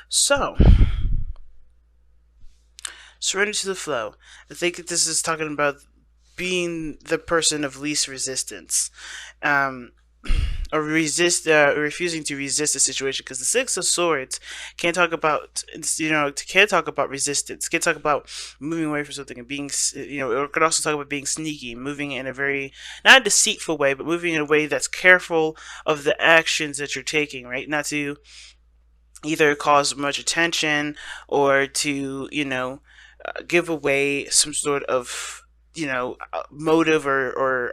So, surrender to the flow. I think that this is talking about being the person of least resistance. Um, or refusing to resist a situation, because the Six of Swords can't talk about, can't talk about resistance, can't talk about moving away from something and being, or it could also talk about being sneaky, moving in a very, not a deceitful way, but moving in a way that's careful of the actions that you're taking, right? Not to either cause much attention or to, give away some sort of, motive, or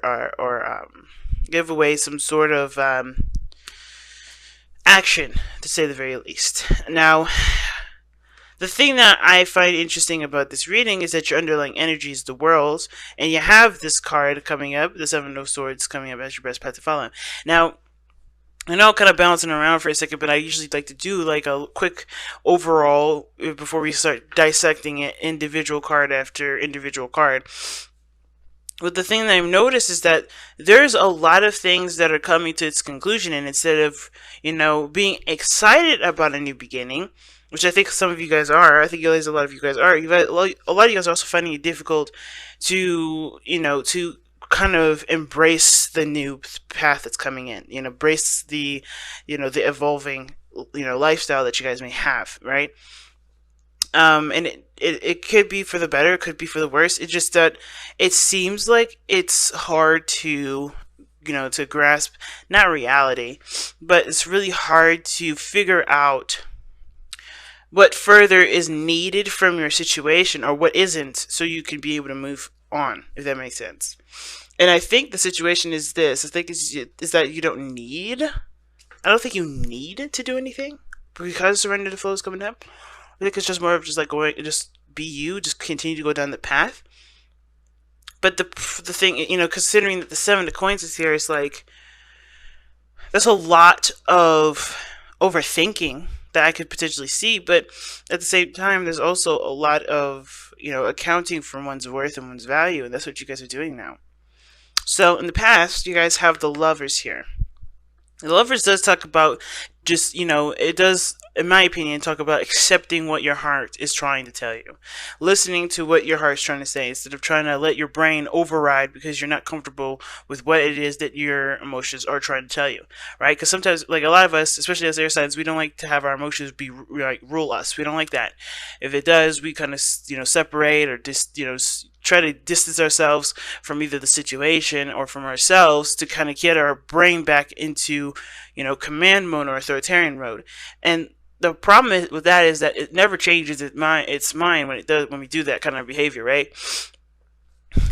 give away some sort of action, to say the very least. Now, the thing that I find interesting about this reading is that your underlying energy is the world, and you have this card coming up, the Seven of Swords coming up as your best path to follow. Now, I know I'm kind of bouncing around for a second, but I usually like to do like a quick overall before we start dissecting it individual card after individual card. But the thing that I've noticed is that there's a lot of things that are coming to its conclusion, and instead of, being excited about a new beginning, which I think some of you guys are, I think a lot of you guys are, a lot of you guys are also finding it difficult to, to kind of embrace the new path that's coming in, embrace the, the evolving, lifestyle that you guys may have, right? And it could be for the better, it could be for the worse. It's just that it seems like it's hard to, to grasp, not reality, but it's really hard to figure out what further is needed from your situation or what isn't, so you can be able to move on, if that makes sense. And I think the situation is this. I think is that you don't need. I don't think you need to do anything because surrender to flow is coming up. I think it's just more of just like going, just be you, just continue to go down the path. But the thing, considering that the Seven of Coins is here, is like, there's a lot of overthinking that I could potentially see, but at the same time, there's also a lot of, accounting for one's worth and one's value, and that's what you guys are doing now. So in the past, you guys have the Lovers here. The Lovers does talk about just, it does, in my opinion, talk about accepting what your heart is trying to tell you. Listening to what your heart is trying to say instead of trying to let your brain override because you're not comfortable with what it is that your emotions are trying to tell you, right? Because sometimes, like a lot of us, especially as air signs, we don't like to have our emotions be like rule us. We don't like that. If it does, we kind of, separate or just, try to distance ourselves from either the situation or from ourselves to kind of get our brain back into, command mode or authoritarian mode. And the problem with that is that it never changes its mind when we do that kind of behavior, right?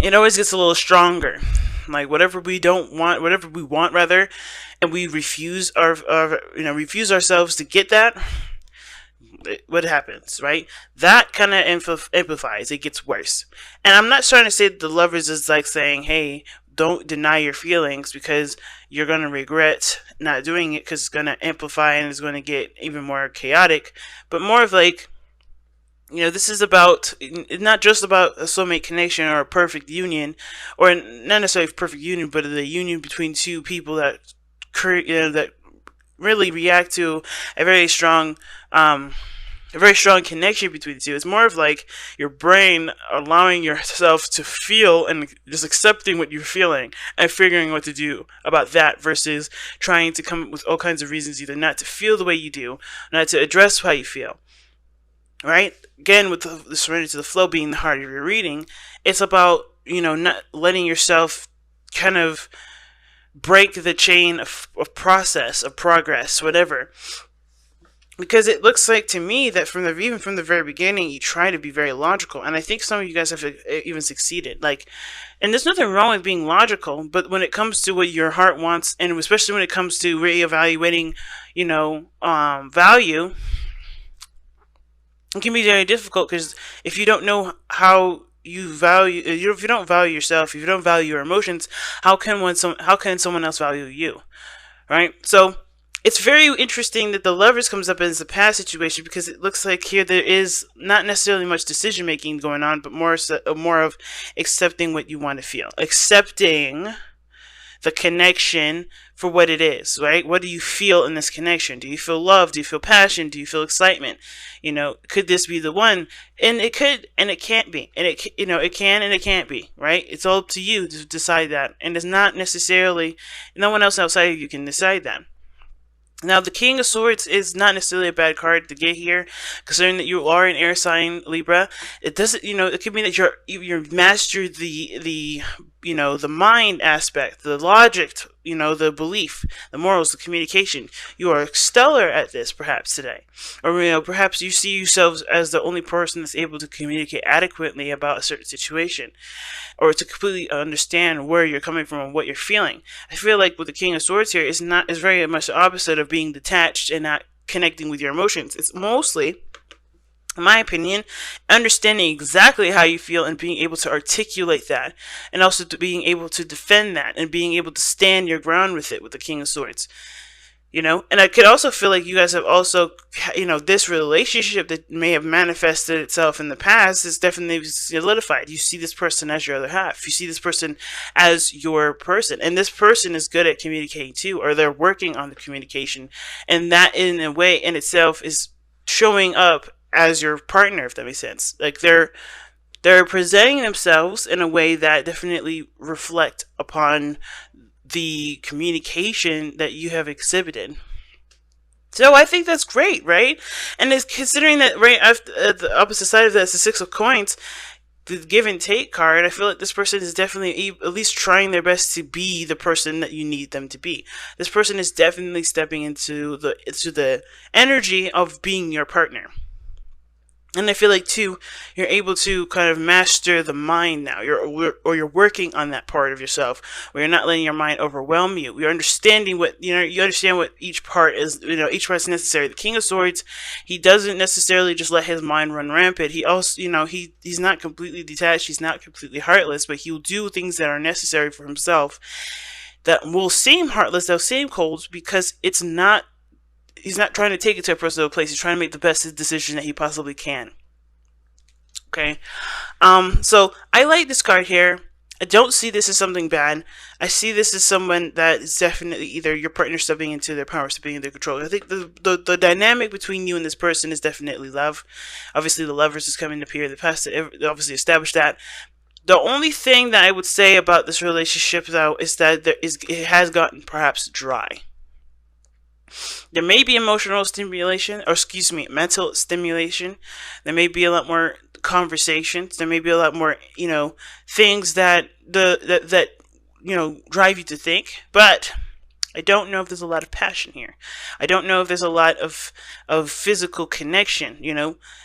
It always gets a little stronger. Like whatever we want rather, and we refuse refuse ourselves to get that. What happens, right? That kind of amplifies. It gets worse. And I'm not trying to say that the Lovers is like saying, hey, don't deny your feelings because you're going to regret not doing it because it's going to amplify and it's going to get even more chaotic. But more of like, this is about, not just about a soulmate connection or a perfect union, or not necessarily a perfect union, but the union between two people that that really react to a very strong connection between the two. It's more of like your brain allowing yourself to feel and just accepting what you're feeling and figuring what to do about that versus trying to come up with all kinds of reasons either not to feel the way you do, not to address how you feel. Right? Again, with the surrender to the flow being the heart of your reading, it's about, not letting yourself kind of break the chain of process, of progress, whatever. Because it looks like to me that even from the very beginning, you try to be very logical, and I think some of you guys have even succeeded. Like, and there's nothing wrong with being logical, but when it comes to what your heart wants, and especially when it comes to reevaluating, value, it can be very difficult because if you don't know how you value, if you don't value yourself, if you don't value your emotions, how can someone else value you, right? So it's very interesting that the Lovers comes up as a past situation because it looks like here there is not necessarily much decision making going on, but more of accepting what you want to feel, accepting the connection for what it is, right? What do you feel in this connection? Do you feel love? Do you feel passion? Do you feel excitement? Could this be the one? And it could, and it can't be. And it can and it can't be, right? It's all up to you to decide that. And it's not necessarily, no one else outside of you can decide that. Now, the King of Swords is not necessarily a bad card to get here, considering that you are an air sign, Libra. It doesn't, it could mean that you're mastered the mind aspect, the logic, the belief, the morals, the communication. You are stellar at this, perhaps today, or perhaps you see yourselves as the only person that's able to communicate adequately about a certain situation, or to completely understand where you're coming from and what you're feeling. I feel like with the King of Swords here is very much the opposite of being detached and not connecting with your emotions. It's mostly, in my opinion, understanding exactly how you feel and being able to articulate that, and also being able to defend that and being able to stand your ground with it with the King of Swords. And I could also feel like you guys have also, this relationship that may have manifested itself in the past is definitely solidified. You see this person as your other half. You see this person as your person. And this person is good at communicating too, or they're working on the communication. And that in a way in itself is showing up as your partner, if that makes sense. Like they're presenting themselves in a way that definitely reflect upon the communication that you have exhibited. So I think that's great, right? And it's considering that right after the opposite side of that is the Six of Coins, the give and take card. I feel like this person is definitely at least trying their best to be the person that you need them to be. This person is definitely stepping into the energy of being your partner. And I feel like too, you're able to kind of master the mind now. You're working on that part of yourself where you're not letting your mind overwhelm you. You're understanding you understand what each part is. Each part is necessary. The King of Swords, he doesn't necessarily just let his mind run rampant. He also, he's not completely detached. He's not completely heartless, but he'll do things that are necessary for himself that will seem heartless, they'll seem cold, because he's not trying to take it to a personal place. He's trying to make the best decision that he possibly can. Okay. So I like this card here. I don't see this as something bad. I see this as someone that is definitely either your partner stepping into their power, stepping into their control. I think the dynamic between you and this person is definitely love. Obviously, the Lovers is coming up here. The past obviously established that. The only thing that I would say about this relationship, though, is that it has gotten perhaps dry. There may be emotional stimulation, or mental stimulation. There may be a lot more conversations. There may be a lot more, things that drive you to think. But I don't know if there's a lot of passion here. I don't know if there's a lot of physical connection.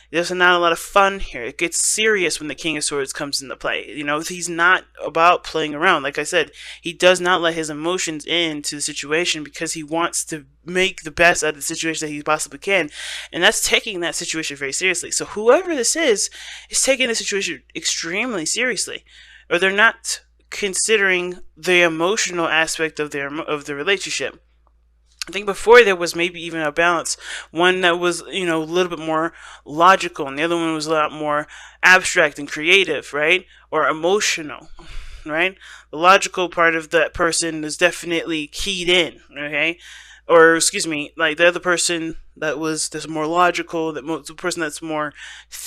There's not a lot of fun here. It gets serious when the King of Swords comes into play. He's not about playing around. Like I said, he does not let his emotions into the situation because he wants to make the best out of the situation that he possibly can. And that's taking that situation very seriously. So whoever this is taking the situation extremely seriously. Or they're not considering the emotional aspect of the relationship. I think before there was maybe even a balance. One that was, a little bit more logical, and the other one was a lot more abstract and creative, right? Or emotional, right? The logical part of that person is definitely keyed in, okay? Or, like the other person that's more logical, the person that's more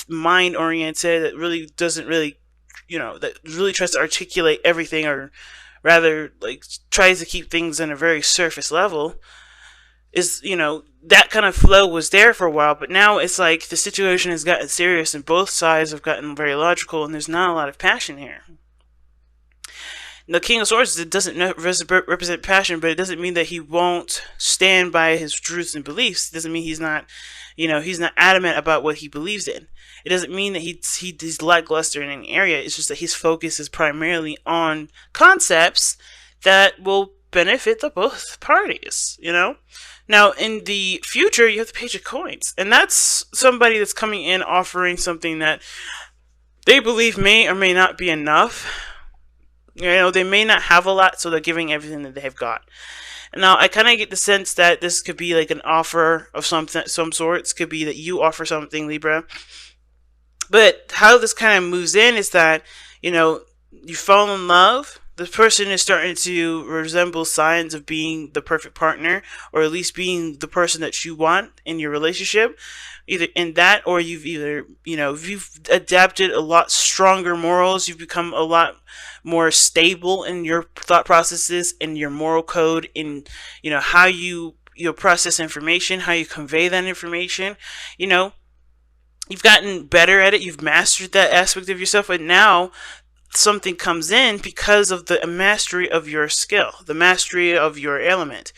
mind-oriented, that really doesn't really, that really tries to articulate everything, or rather, like, tries to keep things on a very surface level, is, that kind of flow was there for a while, but now it's like the situation has gotten serious and both sides have gotten very logical, and there's not a lot of passion here. The King of Swords, it doesn't represent passion, but it doesn't mean that he won't stand by his truths and beliefs. It doesn't mean he's not, he's not adamant about what he believes in. It doesn't mean that he's lackluster in any area. It's just that his focus is primarily on concepts that will benefit the both parties, Now, in the future, you have the Page of Coins, and that's somebody that's coming in offering something that they believe may or may not be enough. They may not have a lot, so they're giving everything that they've got. Now, I kind of get the sense that this could be like an offer of some sorts. Could be that you offer something, Libra. But how this kind of moves in is that, you fall in love. the person is starting to resemble signs of being the perfect partner, or at least being the person that you want in your relationship. Either in that, or you've adapted a lot stronger morals. You've become a lot more stable in your thought processes, in your moral code, in how you process information, how you convey that information. You've gotten better at it. You've mastered that aspect of yourself, and now something comes in because of the mastery of your skill, the mastery of your element.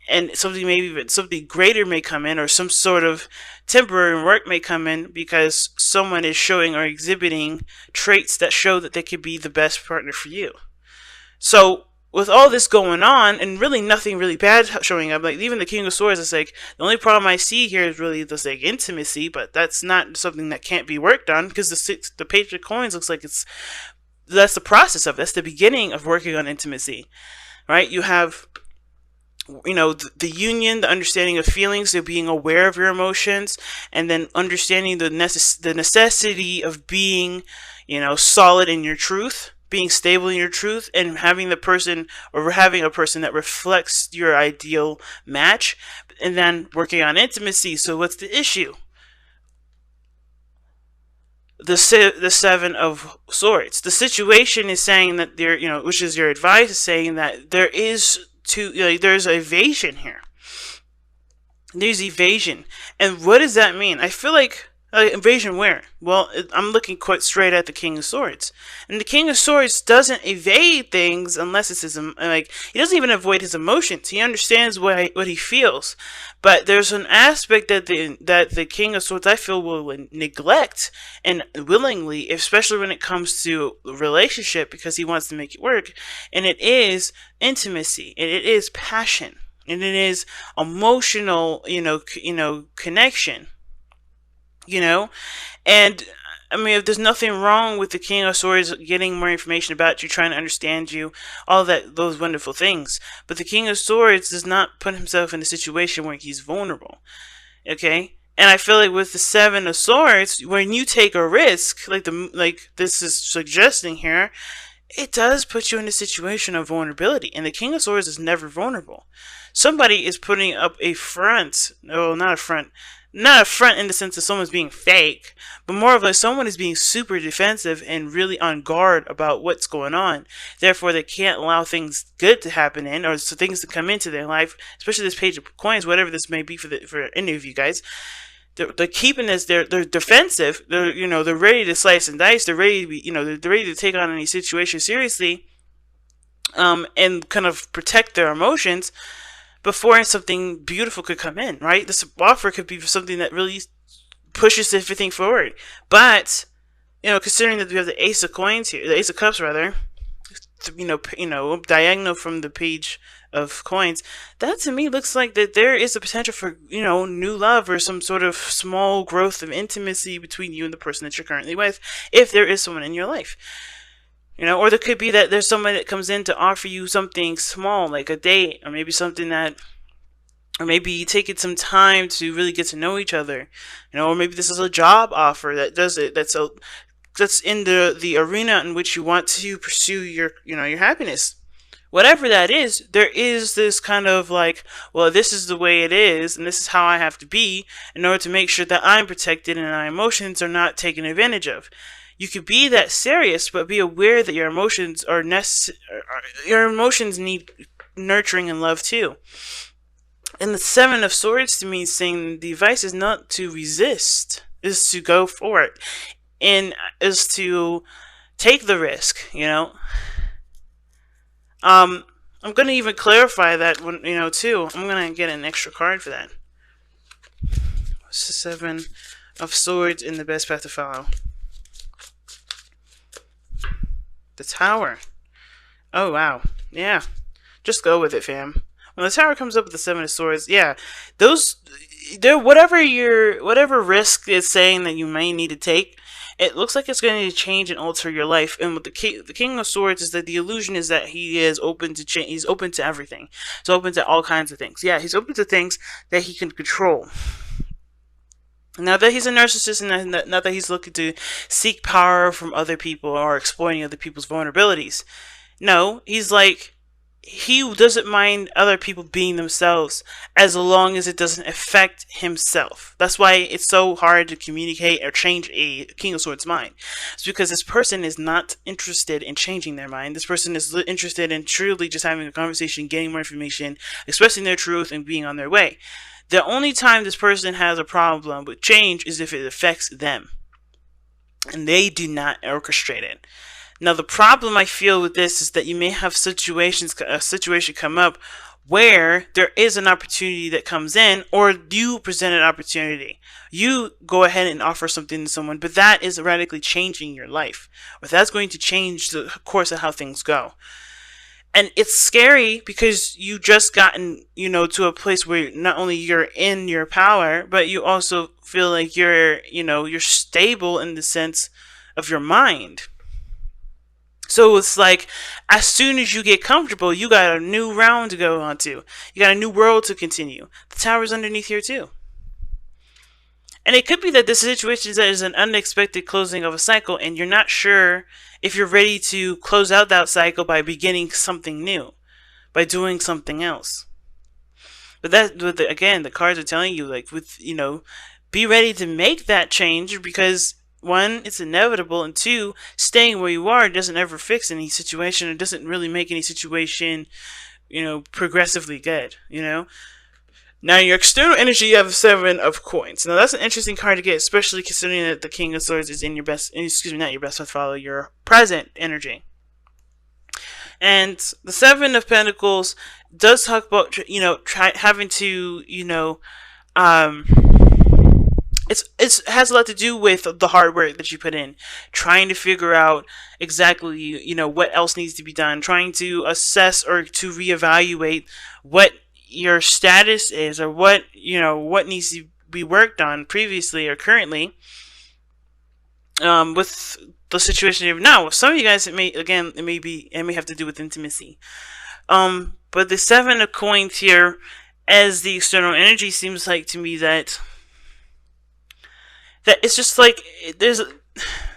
And something, maybe even something greater may come in, or some sort of temporary work may come in because someone is showing or exhibiting traits that show that they could be the best partner for you. So with all this going on, and really nothing really bad showing up, like even the King of Swords, it's like the only problem I see here is really this like intimacy, but that's not something that can't be worked on, because the Page of Coins looks like that's the process of it. That's the beginning of working on intimacy, right? You have the union, the understanding of feelings, so being aware of your emotions, and then understanding the necessity of being solid in your truth, being stable in your truth, and having a person that reflects your ideal match, and then working on intimacy. So what's the issue? The Seven of Swords. The situation is saying that which is your advice, is saying that there's evasion here. There's evasion. And what does that mean? I feel like invasion where? Well, I'm looking quite straight at the King of Swords. And the King of Swords doesn't evade things unless it's he doesn't even avoid his emotions. He understands what he feels. But there's an aspect that the King of Swords, I feel, will neglect, and willingly, especially when it comes to relationship, because he wants to make it work. And it is intimacy, and it is passion, and it is emotional, connection. And I mean, if there's nothing wrong with the King of Swords getting more information about you, trying to understand you, all those wonderful things. But the King of Swords does not put himself in a situation where he's vulnerable. Okay? And I feel like with the Seven of Swords, when you take a risk, like this is suggesting here, it does put you in a situation of vulnerability. And the King of Swords is never vulnerable. Somebody is putting up a front. No, not a front. Not a front in the sense that someone's being fake, but more of like someone is being super defensive and really on guard about what's going on. Therefore, they can't allow things good to happen or things to come into their life, especially this Page of Coins, whatever this may be for any of you guys. They're keeping this. They're defensive. They're ready to slice and dice. They're ready to be. They're ready to take on any situation seriously, and kind of protect their emotions before something beautiful could come in, right? This offer could be something that really pushes everything forward. But, considering that we have the Ace of Coins here, the Ace of Cups rather, diagonal from the Page of Coins, that to me looks like that there is a potential for, new love or some sort of small growth of intimacy between you and the person that you're currently with, if there is someone in your life. Or there could be that there's someone that comes in to offer you something small, like a date, or maybe or maybe taking some time to really get to know each other, or maybe this is a job offer that does it. That's in the arena in which you want to pursue your happiness. Whatever that is, there is this kind of like, well, this is the way it is, and this is how I have to be in order to make sure that I'm protected and my emotions are not taken advantage of. You could be that serious, but be aware that your emotions your emotions need nurturing and love too. And the Seven of Swords to me is saying the advice is not to resist, is to go for it, and is to take the risk. I'm gonna even clarify that one, too. I'm gonna get an extra card for that. What's the Seven of Swords in the best path to follow? The Tower. Oh, wow. Yeah. Just go with it, fam. When the Tower comes up with the Seven of Swords, yeah. Whatever risk is saying that you may need to take, it looks like it's going to change and alter your life. And with the King of Swords is that the illusion is that he is open to change. He's open to everything. He's open to all kinds of things. Yeah, he's open to things that he can control. Not that he's a narcissist, and not that he's looking to seek power from other people or exploiting other people's vulnerabilities. No, he's like, he doesn't mind other people being themselves as long as it doesn't affect himself. That's why it's so hard to communicate or change a King of Swords mind. It's because this person is not interested in changing their mind. This person is interested in truly just having a conversation, getting more information, expressing their truth, and being on their way. The only time this person has a problem with change is if it affects them, and they do not orchestrate it. Now, the problem I feel with this is that you may have a situation come up where there is an opportunity that comes in, or you present an opportunity. You go ahead and offer something to someone, but that is radically changing your life. But that's going to change the course of how things go. And it's scary because you just gotten, to a place where not only you're in your power, but you also feel like you're stable in the sense of your mind. So it's like, as soon as you get comfortable, you got a new round to go on to. You got a new world to continue. The tower's underneath here too. And it could be that this situation is an unexpected closing of a cycle, and you're not sure if you're ready to close out that cycle by beginning something new, by doing something else. But again, the cards are telling you, like, be ready to make that change, because one, it's inevitable, and two, staying where you are doesn't ever fix any situation. It doesn't really make any situation, progressively good, Now, your external energy, you have the Seven of Coins. Now, that's an interesting card to get, especially considering that the King of Swords is in your not your best follow, your present energy. And the Seven of Pentacles does talk about, having to, it has a lot to do with the hard work that you put in, trying to figure out exactly, what else needs to be done, trying to assess or to reevaluate what your status is, or what needs to be worked on previously or currently, with the situation you have now. With some of you guys, it may have to do with intimacy. But the Seven of Coins here, as the external energy, seems like to me that it's just like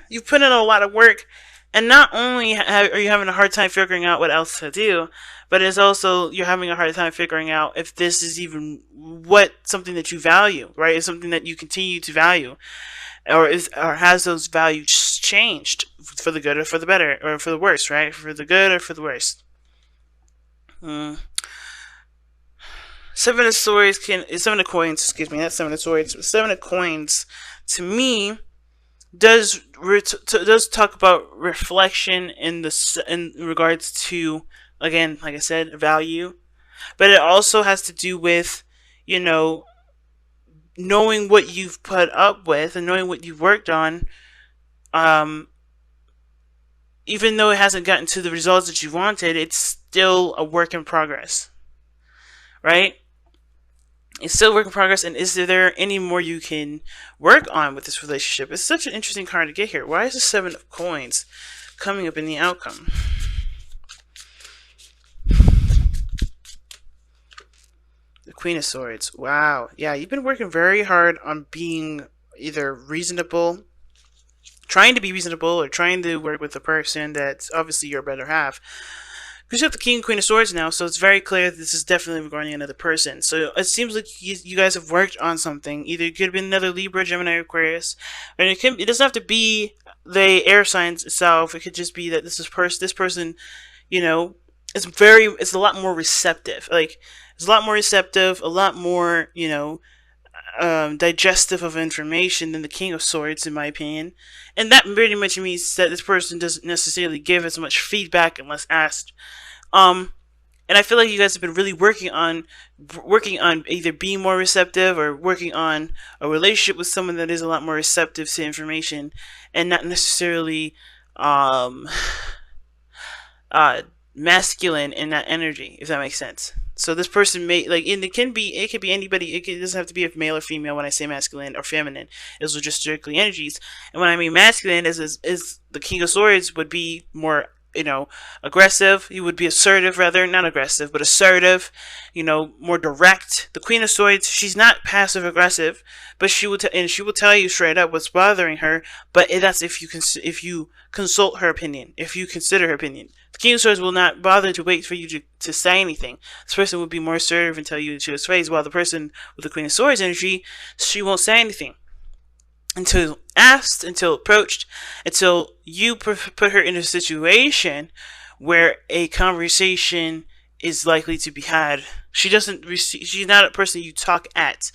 you've put in a lot of work, and not only are you having a hard time figuring out what else to do, but it's also you're having a hard time figuring out if this is even something that you value, right? Is something that you continue to value, or has those values changed for the good or for the better or for the worse, right? For the good or for the worse. Seven of Coins, excuse me, not Seven of Swords. Seven of Coins, to me, does talk about reflection in regards to, again, like I said, value, but it also has to do with, knowing what you've put up with and knowing what you've worked on, even though it hasn't gotten to the results that you wanted, it's still a work in progress, right? It's still a work in progress, and is there any more you can work on with this relationship? It's such an interesting card to get here. Why is the Seven of Coins coming up in the outcome? The Queen of Swords. Wow. Yeah, you've been working very hard on being either reasonable, trying to be reasonable, or trying to work with a person that's obviously your better half. Because you have the King and Queen of Swords now, so it's very clear that this is definitely regarding another person. So it seems like you guys have worked on something. Either it could have been another Libra, Gemini, or Aquarius, and it doesn't have to be the air signs itself. It could just be that this person, it's a lot more receptive. Like, it's a lot more receptive, a lot more, digestive of information than the King of Swords, in my opinion. And that pretty much means that this person doesn't necessarily give as much feedback unless asked. And I feel like you guys have been really working on either being more receptive or working on a relationship with someone that is a lot more receptive to information and not necessarily masculine in that energy, if that makes sense. So this person may, and it could be anybody. It doesn't have to be a male or female when I say masculine or feminine. Those are just strictly energies. And when I mean masculine, is the King of Swords would be more aggressive. You would be assertive, rather, not aggressive, but assertive, more direct. The Queen of Swords, she's not passive aggressive, but she will tell you straight up what's bothering her. But that's if you consult her opinion, if you consider her opinion. The King of Swords will not bother to wait for you to say anything. This person would be more assertive and tell you to his face, while the person with the Queen of Swords energy, she won't say anything until asked, until approached, until you put her in a situation where a conversation is likely to be had. She's not a person you talk at.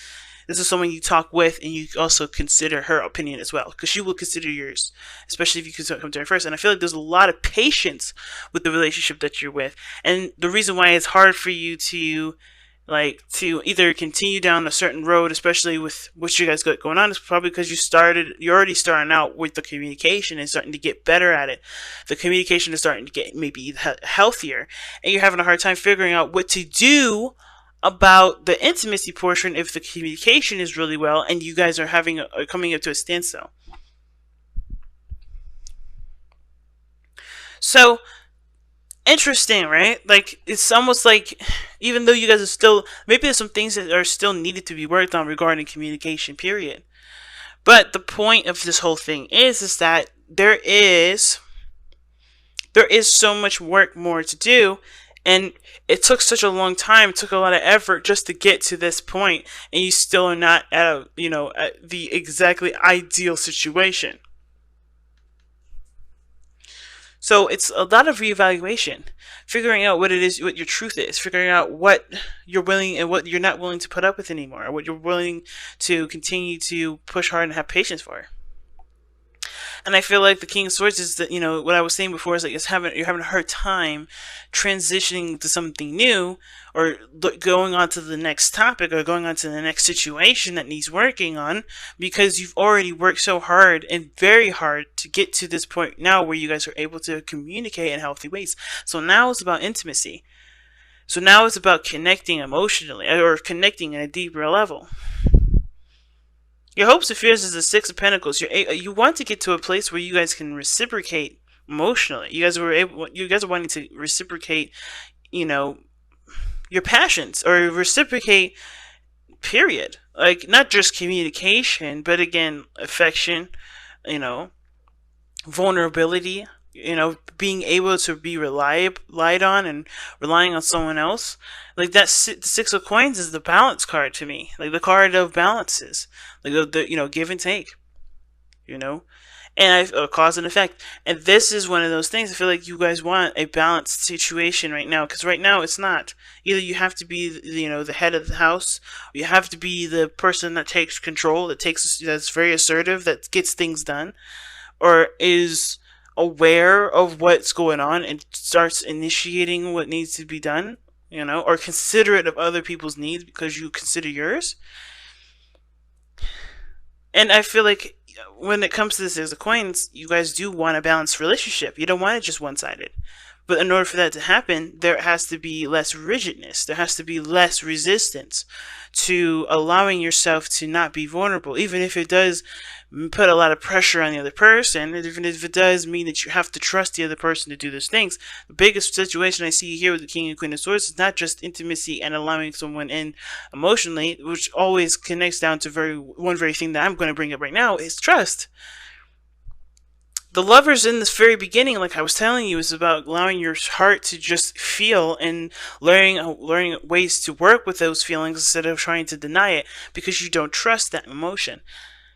This is someone you talk with, and you also consider her opinion as well, because she will consider yours, especially if you come to her first. And I feel like there's a lot of patience with the relationship that you're with, and the reason why it's hard for you to either continue down a certain road, especially with what you guys got going on, is probably because you're already starting out with the communication and starting to get better at it. The communication is starting to get maybe healthier, and you're having a hard time figuring out what to do about the intimacy portion if the communication is really well and you guys are coming up to a standstill. So interesting, right? Like, it's almost like, even though you guys are still, maybe there's some things that are still needed to be worked on regarding communication, period. But the point of this whole thing is that there is so much work more to do, and it took such a long time, it took a lot of effort just to get to this point, and you still are not at at the exactly ideal situation. So it's a lot of reevaluation, figuring out what your truth is, figuring out what you're willing and what you're not willing to put up with anymore, or what you're willing to continue to push hard and have patience for. And I feel like the King of Swords is that, what I was saying before is like you're having a hard time transitioning to something new, or going on to the next topic, or going on to the next situation that needs working on, because you've already worked so hard and very hard to get to this point now where you guys are able to communicate in healthy ways. So now it's about intimacy. So now it's about connecting emotionally, or connecting at a deeper level. Your hopes and fears is the Six of Pentacles. You want to get to a place where you guys can reciprocate emotionally. You guys are wanting to reciprocate, your passions, or reciprocate, period. Like, not just communication, but again, affection, vulnerability, being able to be relied on and relying on someone else. Like, that Six of Coins is the balance card to me, like the card of balances, like the give and take, and cause and effect. And this is one of those things. I feel like you guys want a balanced situation right now, because right now it's not. Either you have to be the head of the house, or you have to be the person that takes control, that's very assertive, that gets things done, or is aware of what's going on and starts initiating what needs to be done, or considerate of other people's needs because you consider yours. And I feel like when it comes to this as a Coins, you guys do want a balanced relationship. You don't want it just one-sided. But in order for that to happen, there has to be less rigidness. There has to be less resistance to allowing yourself to not be vulnerable, even if it does put a lot of pressure on the other person, and even if it does mean that you have to trust the other person to do those things. The biggest situation I see here with the King and Queen of Swords is not just intimacy and allowing someone in emotionally, which always connects down to one very thing that I'm going to bring up right now, is trust. The Lovers in this very beginning, like I was telling you, is about allowing your heart to just feel and learning ways to work with those feelings instead of trying to deny it, because you don't trust that emotion.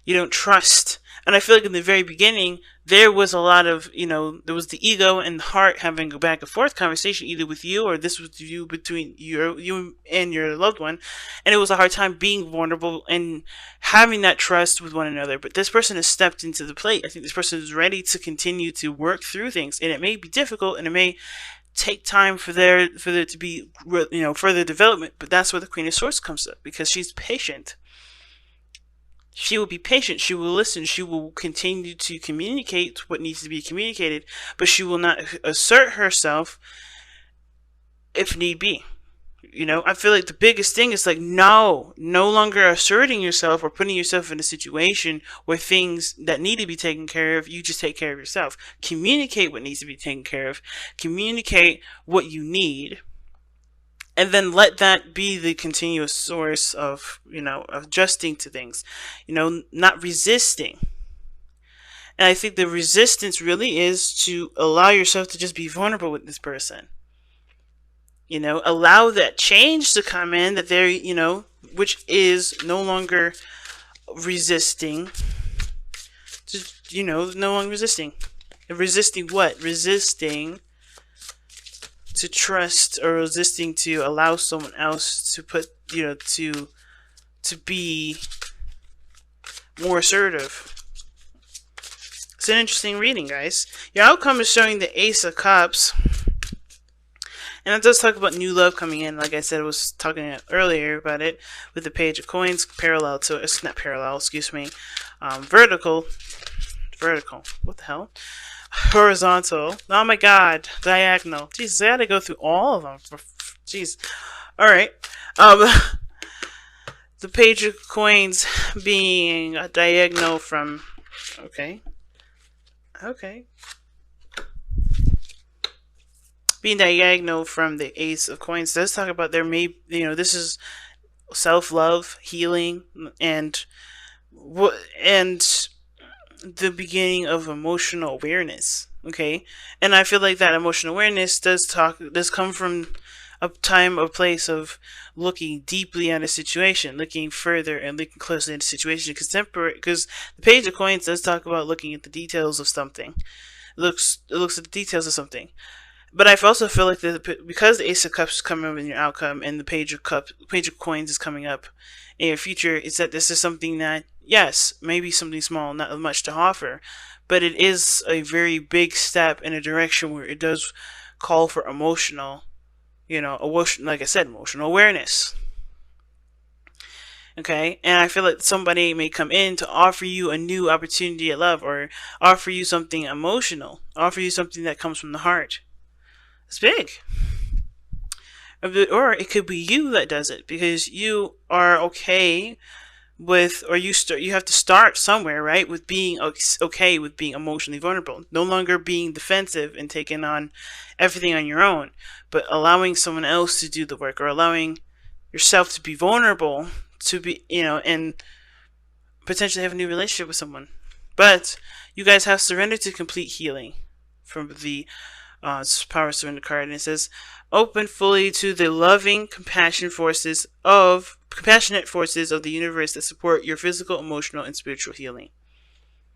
You don't trust. And I feel like in the very beginning, there was a lot of, there was the ego and the heart having a back and forth conversation, either with you or this was you, between you and your loved one. And it was a hard time being vulnerable and having that trust with one another. But this person has stepped into the plate. I think this person is ready to continue to work through things. And it may be difficult, and it may take time for there to be, further development. But that's where the Queen of Swords comes up, because she's patient. She will be patient, she will listen, she will continue to communicate what needs to be communicated, but she will not assert herself if need be. I feel like the biggest thing is like, no longer asserting yourself or putting yourself in a situation where things that need to be taken care of, you just take care of yourself. Communicate what needs to be taken care of. Communicate what you need. And then let that be the continuous source of, adjusting to things, not resisting. And I think the resistance really is to allow yourself to just be vulnerable with this person. Allow that change to come in, that they're, which is no longer resisting. Just, no longer resisting. Resisting what? Resisting to trust, or resisting to allow someone else to put, to be more assertive. It's an interesting reading, guys. Your outcome is showing the Ace of Cups. And it does talk about new love coming in. Like I said, I was talking earlier about it with the Page of Coins parallel to, it's not parallel, excuse me, vertical, what the hell? Horizontal. Oh my god, diagonal. Jesus, I had to go through all of them. Jeez. Alright. The Page of Coins being a diagonal from, okay. Being diagonal from the Ace of Coins does talk about there may, this is self-love, healing, and the beginning of emotional awareness. Okay, and I feel like that emotional awareness does come from a time or place of looking deeply at a situation, looking further and looking closely at a situation, because the Page of Coins does talk about looking at the details of something. It looks at the details of something. But I also feel like because the Ace of Cups is coming up in your outcome, and the Page of Coins is coming up in your future, is that this is something that, yes, maybe something small, not much to offer, but it is a very big step in a direction where it does call for emotional, like I said, emotional awareness. Okay, and I feel like somebody may come in to offer you a new opportunity at love, or offer you something emotional, offer you something that comes from the heart. It's big. Or it could be you that does it, because you are okay with, or you have to start somewhere, right? With being okay with being emotionally vulnerable, no longer being defensive and taking on everything on your own, but allowing someone else to do the work, or allowing yourself to be vulnerable, to be, and potentially have a new relationship with someone. But you guys have surrendered to complete healing from the Power Surrender card, and it says, open fully to the loving, compassionate forces of the universe that support your physical, emotional, and spiritual healing.